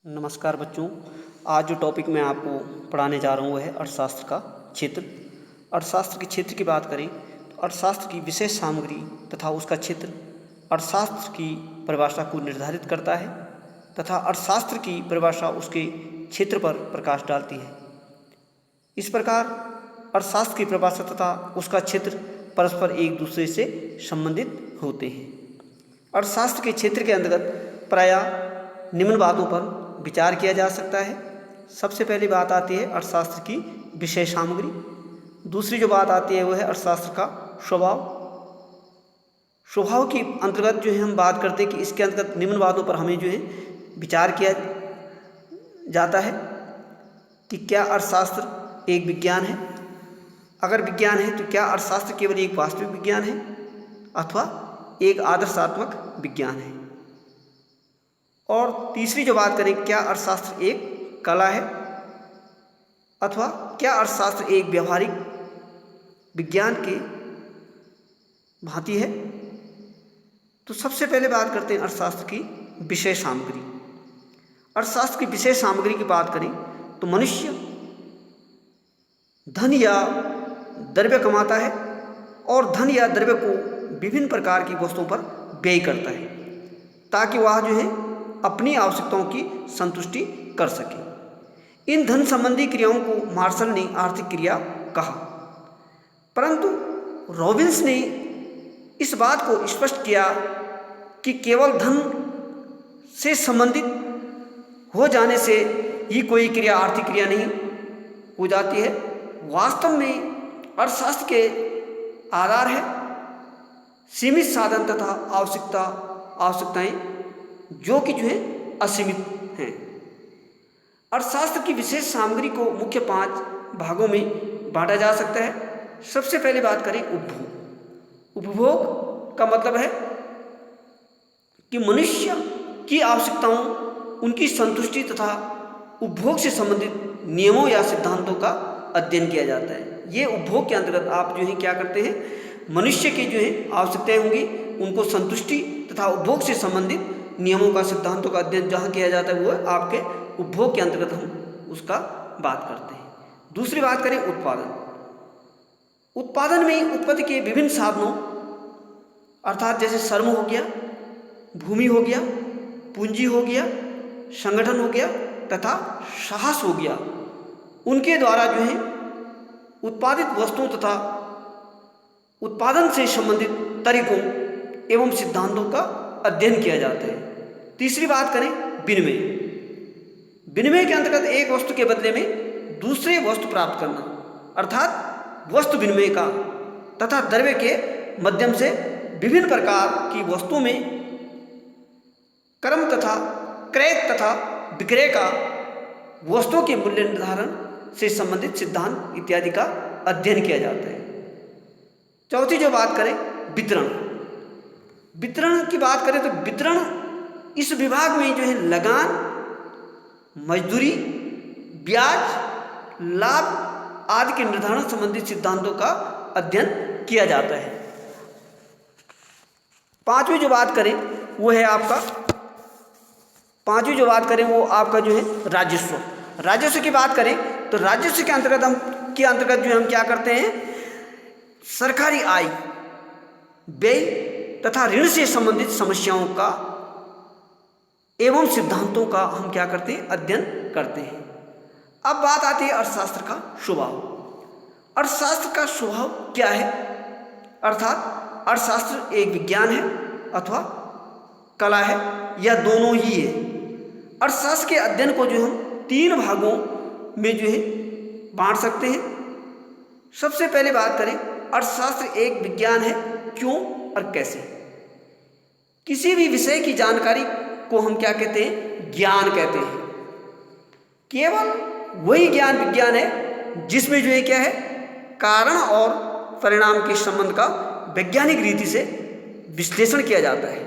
नमस्कार बच्चों। आज जो टॉपिक मैं आपको पढ़ाने जा रहा हूँ वह है अर्थशास्त्र का क्षेत्र। अर्थशास्त्र के क्षेत्र की बात करें तो अर्थशास्त्र की विशेष सामग्री तथा उसका क्षेत्र अर्थशास्त्र की परिभाषा को निर्धारित करता है तथा अर्थशास्त्र की परिभाषा उसके क्षेत्र पर प्रकाश डालती है। इस प्रकार अर्थशास्त्र की परिभाषा तथा उसका क्षेत्र परस्पर एक दूसरे से संबंधित होते हैं। अर्थशास्त्र के क्षेत्र के अंतर्गत प्रायः निम्न बातों पर विचार किया जा सकता है। सबसे पहली बात आती है अर्थशास्त्र की विषय सामग्री। दूसरी जो बात आती है वह है अर्थशास्त्र का स्वभाव। स्वभाव के अंतर्गत जो है हम बात करते हैं कि इसके अंतर्गत निम्न बातों पर हमें जो है विचार किया जाता है कि क्या अर्थशास्त्र एक विज्ञान है। अगर विज्ञान है तो क्या अर्थशास्त्र केवल एक वास्तविक विज्ञान है अथवा एक आदर्शात्मक विज्ञान है। और तीसरी जो बात करें क्या अर्थशास्त्र एक कला है अथवा क्या अर्थशास्त्र एक व्यवहारिक विज्ञान के भांति है। तो सबसे पहले बात करते हैं अर्थशास्त्र की विषय सामग्री। अर्थशास्त्र की विषय सामग्री की बात करें तो मनुष्य धन या द्रव्य कमाता है और धन या द्रव्य को विभिन्न प्रकार की वस्तुओं पर व्यय करता है ताकि वह जो है अपनी आवश्यकताओं की संतुष्टि कर सके। इन धन संबंधी क्रियाओं को मार्शल ने आर्थिक क्रिया कहा, परंतु रॉबिन्स ने इस बात को स्पष्ट किया कि केवल धन से संबंधित हो जाने से ही कोई क्रिया आर्थिक क्रिया नहीं हो जाती है। वास्तव में अर्थशास्त्र के आधार है सीमित साधन तथा आवश्यकताएं जो कि जो है असीमित हैं। अर्थशास्त्र की विशेष सामग्री को मुख्य 5 भागों में बांटा जा सकता है। सबसे पहले बात करें उपभोग। उपभोग का मतलब है कि मनुष्य की आवश्यकताओं, उनकी संतुष्टि तथा उपभोग से संबंधित नियमों या सिद्धांतों का अध्ययन किया जाता है। ये उपभोग के अंतर्गत आप जो है क्या करते हैं, मनुष्य की जो है आवश्यकताएं होंगी उनको संतुष्टि तथा उपभोग से संबंधित नियमों का, सिद्धांतों का अध्ययन जहाँ किया जाता है वो आपके उपभोग के अंतर्गत हम उसका बात करते हैं। दूसरी बात करें उत्पादन। उत्पादन में उत्पत्ति के विभिन्न साधनों अर्थात जैसे श्रम हो गया, भूमि हो गया, पूंजी हो गया, संगठन हो गया तथा साहस हो गया, उनके द्वारा जो है उत्पादित वस्तुओं तथा उत्पादन से संबंधित तरीकों एवं सिद्धांतों का अध्ययन किया जाता है। तीसरी बात करें विनिमय। विनिमय के अंतर्गत एक वस्तु के बदले में दूसरे वस्तु प्राप्त करना अर्थात वस्तु विनिमय का तथा द्रव्य के माध्यम से विभिन्न प्रकार की वस्तुओं में क्रम तथा क्रय तथा विक्रय का, वस्तुओं के मूल्य निर्धारण से संबंधित सिद्धांत इत्यादि का अध्ययन किया जाता है। चौथी जो बात करें वितरण। वितरण की बात करें तो वितरण इस विभाग में जो है लगान, मजदूरी, ब्याज, लाभ आदि के निर्धारण संबंधित सिद्धांतों का अध्ययन किया जाता है। पांचवी जो बात करें वो है आपका जो है राजस्व। राजस्व की बात करें तो राजस्व के अंतर्गत जो हम क्या करते हैं, सरकारी आय, व्यय तथा ऋण से संबंधित समस्याओं का एवं सिद्धांतों का हम क्या करते हैं, अध्ययन करते हैं। अब बात आती है अर्थशास्त्र का स्वभाव। अर्थशास्त्र का स्वभाव क्या है, अर्थात अर्थशास्त्र एक विज्ञान है अथवा कला है या दोनों ही है। अर्थशास्त्र के अध्ययन को जो हम 3 भागों में जो है बांट सकते हैं। सबसे पहले बात करें अर्थशास्त्र एक विज्ञान है, क्यों और कैसे। किसी भी विषय की जानकारी को हम क्या कहते हैं, ज्ञान कहते हैं। केवल वही ज्ञान विज्ञान है जिसमें जो है क्या है, कारण और परिणाम के संबंध का वैज्ञानिक रीति से विश्लेषण किया जाता है।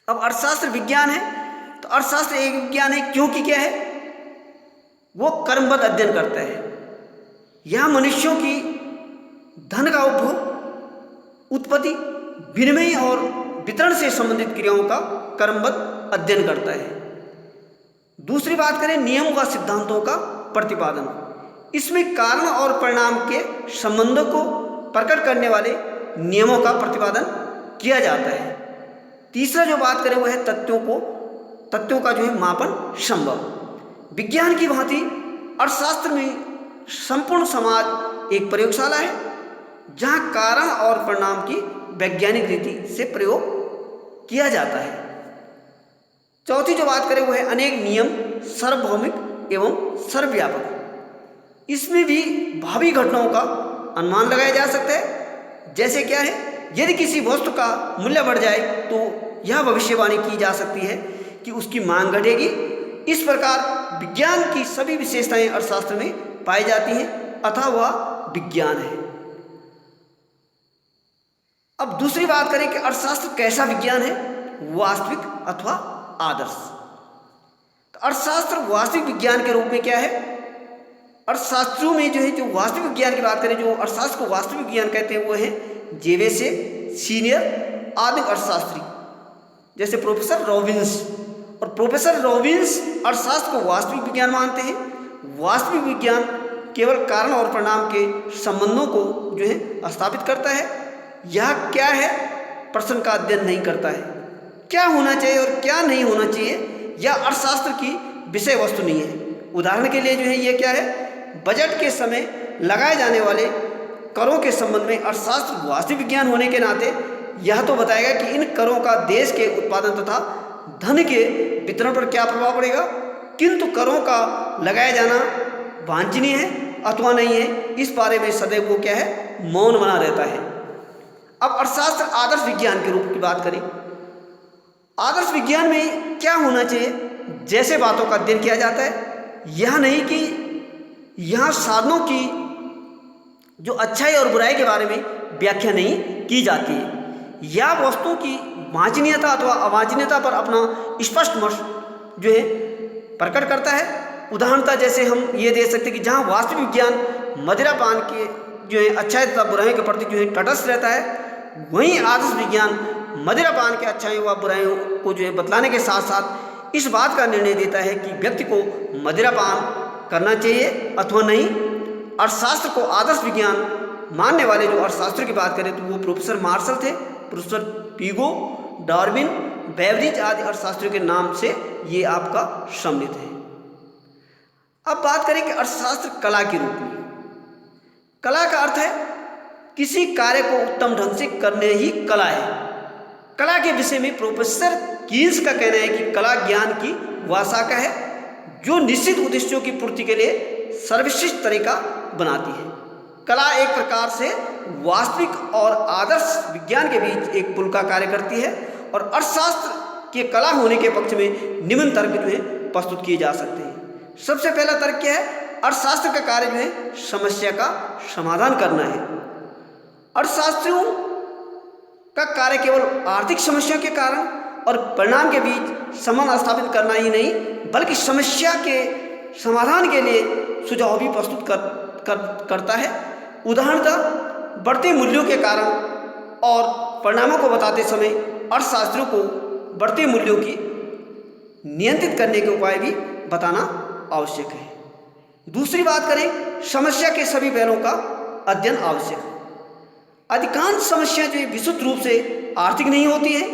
अब अर्थशास्त्र विज्ञान है तो अर्थशास्त्र एक विज्ञान है क्योंकि क्या है, वो कर्मबद्ध अध्ययन करता है। यह मनुष्यों की धन का उपभोग, उत्पत्ति, विनिमय और वितरण से संबंधित क्रियाओं का क्रमबद्ध अध्ययन करता है। दूसरी बात करें नियम व सिद्धांतों का प्रतिपादन, इसमें कारण और परिणाम के संबंधों को प्रकट करने वाले नियमों का प्रतिपादन किया जाता है। तीसरा जो बात करें वो है तथ्यों का जो है मापन संभव। विज्ञान की भांति अर्थशास्त्र में संपूर्ण समाज एक प्रयोगशाला है जहां कारण और परिणाम की वैज्ञानिक रीति से प्रयोग किया जाता है। चौथी जो बात करें वो है अनेक नियम सार्वभौमिक एवं सर्वव्यापक। इसमें भी भावी घटनाओं का अनुमान लगाया जा सकता है। जैसे क्या है, यदि किसी वस्तु का मूल्य बढ़ जाए तो यह भविष्यवाणी की जा सकती है कि उसकी मांग घटेगी। इस प्रकार विज्ञान की सभी विशेषताएं अर्थशास्त्र में पाई जाती हैं, अतः वह विज्ञान है। अब दूसरी बात करें कि अर्थशास्त्र कैसा विज्ञान है, वास्तविक अथवा आदर्श। तो अर्थशास्त्र वास्तविक विज्ञान के रूप में क्या है, अर्थशास्त्रों में जो है जो वास्तविक विज्ञान की बात करें, जो अर्थशास्त्र को वास्तविक विज्ञान कहते हैं वो है जेवे से सीनियर आधुनिक अर्थशास्त्री जैसे प्रोफेसर रॉबिन्स। और प्रोफेसर रॉबिन्स अर्थशास्त्र को वास्तविक विज्ञान मानते हैं। वास्तविक विज्ञान केवल कारण और परिणाम के संबंधों को जो है स्थापित करता है। यह क्या है, प्रश्न का अध्ययन नहीं करता है। क्या होना चाहिए और क्या नहीं होना चाहिए यह अर्थशास्त्र की विषय वस्तु नहीं है। उदाहरण के लिए जो है ये क्या है, बजट के समय लगाए जाने वाले करों के संबंध में अर्थशास्त्र वास्तविक विज्ञान होने के नाते यह तो बताएगा कि इन करों का देश के उत्पादन तथा धन के वितरण पर क्या प्रभाव पड़ेगा, किंतु करों का लगाया जाना वांछनीय है अथवा नहीं है, इस बारे में सदैव वो क्या है, मौन बना रहता है। अब अर्थशास्त्र आदर्श विज्ञान के रूप की बात करें, आदर्श विज्ञान में क्या होना चाहिए, जैसे बातों का अध्ययन किया जाता है। यह नहीं कि यहाँ साधनों की जो अच्छाई और बुराई के बारे में व्याख्या नहीं की जाती है, या वस्तुओं की वांछनीयता अथवा अवांछनीयता पर अपना स्पष्ट मत जो है प्रकट करता है। उदाहरणतः जैसे हम ये दे सकते हैं कि जहाँ वास्तविक विज्ञान मदिरापान के जो है अच्छाई तथा बुराइयों के प्रति जो है तटस्थ रहता है, वहीं आदर्श विज्ञान मदिरापान के अच्छाइयों व बुराइयों को जो है बतलाने के साथ साथ इस बात का निर्णय देता है कि व्यक्ति को मदिरापान करना चाहिए अथवा नहीं। अर्थशास्त्र को आदर्श विज्ञान मानने वाले जो अर्थशास्त्रों की बात करें तो वो प्रोफेसर मार्शल थे, प्रोफेसर पीगो, डार्विन, बेवरिज आदि अर्थशास्त्रियों के नाम से ये आपका सम्मिलित है। अब बात करें कि अर्थशास्त्र कला के रूप में। कला का अर्थ है किसी कार्य को उत्तम ढंग से करने ही कला है। कला के विषय में प्रोफेसर कीन्स का कहना है कि कला ज्ञान की वह शाखा है जो निश्चित उद्देश्यों की पूर्ति के लिए सर्वश्रेष्ठ तरीका बनाती है। कला एक प्रकार से वास्तविक और आदर्श विज्ञान के बीच एक पुल का कार्य करती है, और अर्थशास्त्र के कला होने के पक्ष में निम्न तर्क जो है प्रस्तुत किए जा सकते हैं। सबसे पहला तर्क क्या है, अर्थशास्त्र का कार्य जो है समस्या का समाधान करना है। अर्थशास्त्रियों का कार्य केवल आर्थिक समस्याओं के कारण और परिणाम के बीच संबंध स्थापित करना ही नहीं, बल्कि समस्या के समाधान के लिए सुझाव भी प्रस्तुत करता है। उदाहरणतः बढ़ते मूल्यों के कारण और परिणामों को बताते समय अर्थशास्त्रियों को बढ़ते मूल्यों की नियंत्रित करने के उपाय भी बताना आवश्यक है। दूसरी बात करें, समस्या के सभी पहलुओं का अध्ययन आवश्यक है। अधिकांश समस्याएं जो विशुद्ध रूप से आर्थिक नहीं होती है,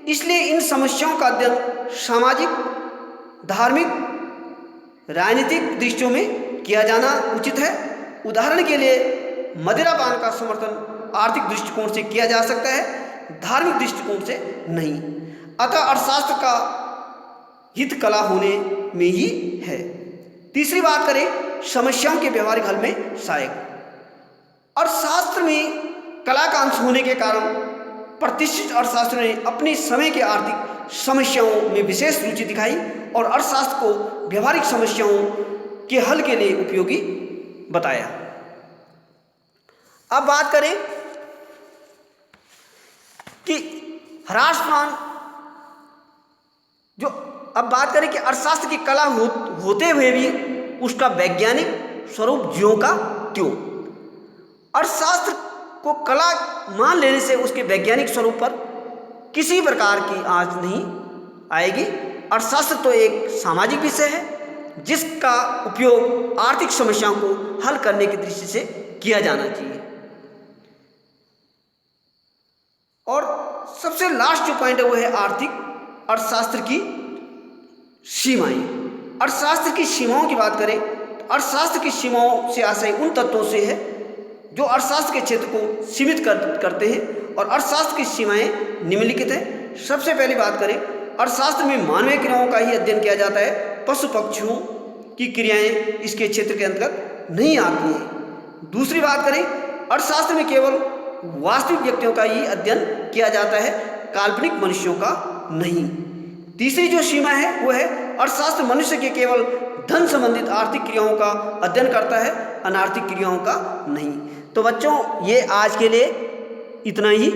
इसलिए इन समस्याओं का अध्ययन सामाजिक, धार्मिक, राजनीतिक दृष्टियों में किया जाना उचित है। उदाहरण के लिए मदिरापान का समर्थन आर्थिक दृष्टिकोण से किया जा सकता है, धार्मिक दृष्टिकोण से नहीं। अतः अर्थशास्त्र का हित कला होने में ही है। तीसरी बात करें, समस्याओं के व्यवहारिक हल में सहायक। अर्थशास्त्र में कला का अंश होने के कारण प्रतिष्ठित अर्थशास्त्रियों ने अपने समय के आर्थिक समस्याओं में विशेष रुचि दिखाई और अर्थशास्त्र को व्यवहारिक समस्याओं के हल के लिए उपयोगी बताया। अब बात करें कि ह्रासमान कि अर्थशास्त्र की कला होते हुए भी उसका वैज्ञानिक स्वरूप ज्यों का त्यों। अर्थशास्त्र को कला मान लेने से उसके वैज्ञानिक स्वरूप पर किसी प्रकार की आंच नहीं आएगी। अर्थशास्त्र तो एक सामाजिक विषय है जिसका उपयोग आर्थिक समस्याओं को हल करने की दृष्टि से किया जाना चाहिए। और सबसे लास्ट जो पॉइंट है वो है आर्थिक अर्थशास्त्र की सीमाएं। अर्थशास्त्र की सीमाओं की बात करें तो अर्थशास्त्र की सीमाओं से आशय उन तत्वों से है जो अर्थशास्त्र के क्षेत्र को सीमित करते हैं, और अर्थशास्त्र की सीमाएं निम्नलिखित हैं। सबसे पहली बात करें, अर्थशास्त्र में मानवीय क्रियाओं का ही अध्ययन किया जाता है, पशु पक्षियों की क्रियाएं इसके क्षेत्र के अंतर्गत नहीं आती हैं। दूसरी बात करें, अर्थशास्त्र में केवल वास्तविक व्यक्तियों का ही अध्ययन किया जाता है, काल्पनिक मनुष्यों का नहीं। तीसरी जो सीमा है वो है अर्थशास्त्र मनुष्य के केवल धन संबंधित आर्थिक क्रियाओं का अध्ययन करता है, अनार्थिक क्रियाओं का नहीं। तो बच्चों, ये आज के लिए इतना ही।